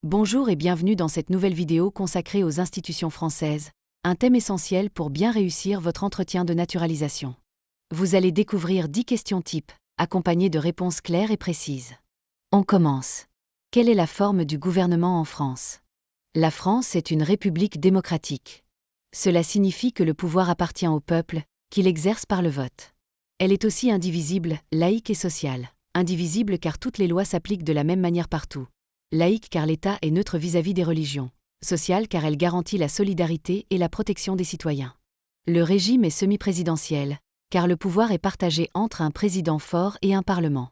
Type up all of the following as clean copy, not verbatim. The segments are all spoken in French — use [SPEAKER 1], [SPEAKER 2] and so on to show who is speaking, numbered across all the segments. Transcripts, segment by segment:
[SPEAKER 1] Bonjour et bienvenue dans cette nouvelle vidéo consacrée aux institutions françaises, un thème essentiel pour bien réussir votre entretien de naturalisation. Vous allez découvrir 10 questions types, accompagnées de réponses claires et précises. On commence. Quelle est la forme du gouvernement en France? La France est une république démocratique. Cela signifie que le pouvoir appartient au peuple, qu'il exerce par le vote. Elle est aussi indivisible, laïque et sociale. Indivisible car toutes les lois s'appliquent de la même manière partout. Laïque car l'État est neutre vis-à-vis des religions. Sociale car elle garantit la solidarité et la protection des citoyens. Le régime est semi-présidentiel, car le pouvoir est partagé entre un président fort et un parlement.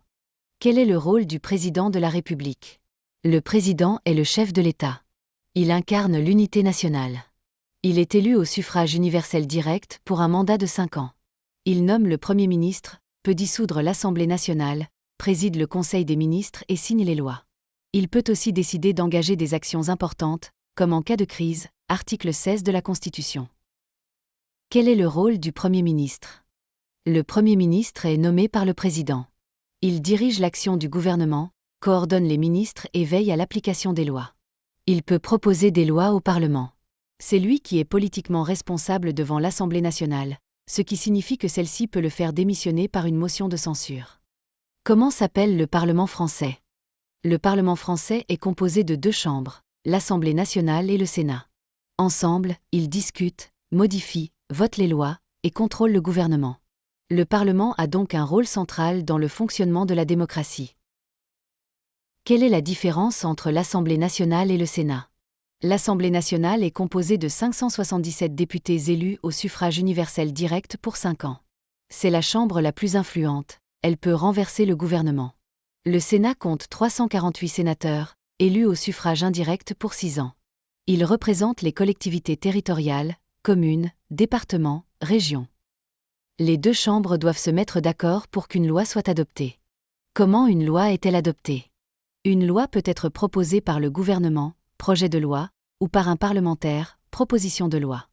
[SPEAKER 1] Quel est le rôle du président de la République? Le président est le chef de l'État. Il incarne l'unité nationale. Il est élu au suffrage universel direct pour un mandat de 5 ans. Il nomme le Premier ministre, peut dissoudre l'Assemblée nationale, préside le Conseil des ministres et signe les lois. Il peut aussi décider d'engager des actions importantes, comme en cas de crise, article 16 de la Constitution. Quel est le rôle du Premier ministre? Le Premier ministre est nommé par le Président. Il dirige l'action du gouvernement, coordonne les ministres et veille à l'application des lois. Il peut proposer des lois au Parlement. C'est lui qui est politiquement responsable devant l'Assemblée nationale, ce qui signifie que celle-ci peut le faire démissionner par une motion de censure. Comment s'appelle le Parlement français? Le Parlement français est composé de 2 chambres, l'Assemblée nationale et le Sénat. Ensemble, ils discutent, modifient, votent les lois et contrôlent le gouvernement. Le Parlement a donc un rôle central dans le fonctionnement de la démocratie. Quelle est la différence entre l'Assemblée nationale et le Sénat? L'Assemblée nationale est composée de 577 députés élus au suffrage universel direct pour 5 ans. C'est la chambre la plus influente, elle peut renverser le gouvernement. Le Sénat compte 348 sénateurs, élus au suffrage indirect pour 6 ans. Ils représentent les collectivités territoriales, communes, départements, régions. Les 2 chambres doivent se mettre d'accord pour qu'une loi soit adoptée. Comment une loi est-elle adoptée? Une loi peut être proposée par le gouvernement, projet de loi, ou par un parlementaire, proposition de loi.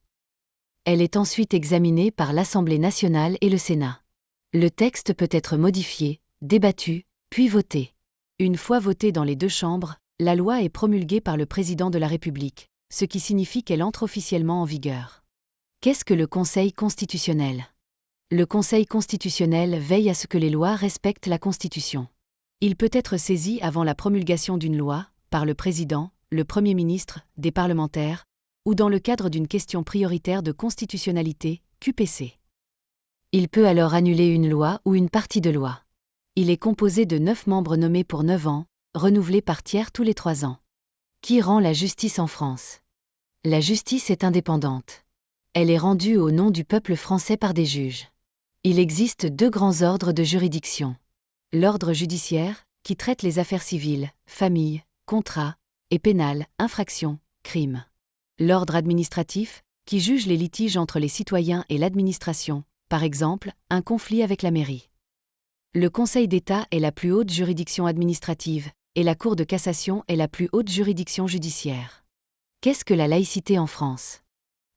[SPEAKER 1] Elle est ensuite examinée par l'Assemblée nationale et le Sénat. Le texte peut être modifié, débattu, puis voté. Une fois votée dans les 2 chambres, la loi est promulguée par le président de la République, ce qui signifie qu'elle entre officiellement en vigueur. Qu'est-ce que le Conseil constitutionnel? Le Conseil constitutionnel veille à ce que les lois respectent la Constitution. Il peut être saisi avant la promulgation d'une loi, par le président, le Premier ministre, des parlementaires, ou dans le cadre d'une question prioritaire de constitutionnalité, QPC. Il peut alors annuler une loi ou une partie de loi. Il est composé de 9 membres nommés pour 9 ans, renouvelés par tiers tous les 3 ans. Qui rend la justice en France? La justice est indépendante. Elle est rendue au nom du peuple français par des juges. Il existe 2 grands ordres de juridiction. L'ordre judiciaire, qui traite les affaires civiles, famille, contrats, et pénales, infractions, crimes. L'ordre administratif, qui juge les litiges entre les citoyens et l'administration, par exemple, un conflit avec la mairie. Le Conseil d'État est la plus haute juridiction administrative, et la Cour de cassation est la plus haute juridiction judiciaire. Qu'est-ce que la laïcité en France?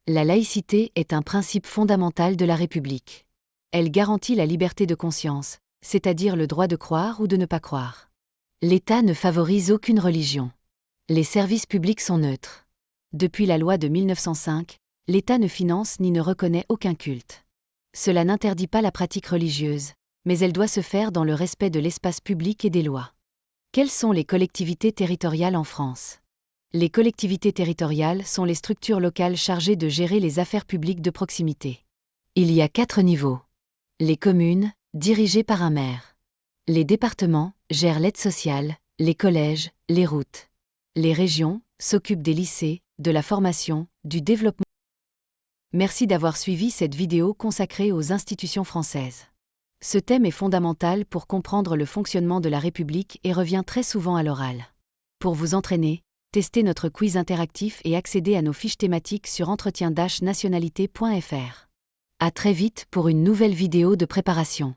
[SPEAKER 1] La laïcité est un principe fondamental de la République. Elle garantit la liberté de conscience, c'est-à-dire le droit de croire ou de ne pas croire. L'État ne favorise aucune religion. Les services publics sont neutres. Depuis la loi de 1905, l'État ne finance ni ne reconnaît aucun culte. Cela n'interdit pas la pratique religieuse, mais elle doit se faire dans le respect de l'espace public et des lois. Quelles sont les collectivités territoriales en France? Les collectivités territoriales sont les structures locales chargées de gérer les affaires publiques de proximité. Il y a 4 niveaux. Les communes, dirigées par un maire. Les départements, gèrent l'aide sociale, les collèges, les routes. Les régions, s'occupent des lycées, de la formation, du développement. Merci d'avoir suivi cette vidéo consacrée aux institutions françaises. Ce thème est fondamental pour comprendre le fonctionnement de la République et revient très souvent à l'oral. Pour vous entraîner, testez notre quiz interactif et accédez à nos fiches thématiques sur entretien-nationalité.fr. À très vite pour une nouvelle vidéo de préparation.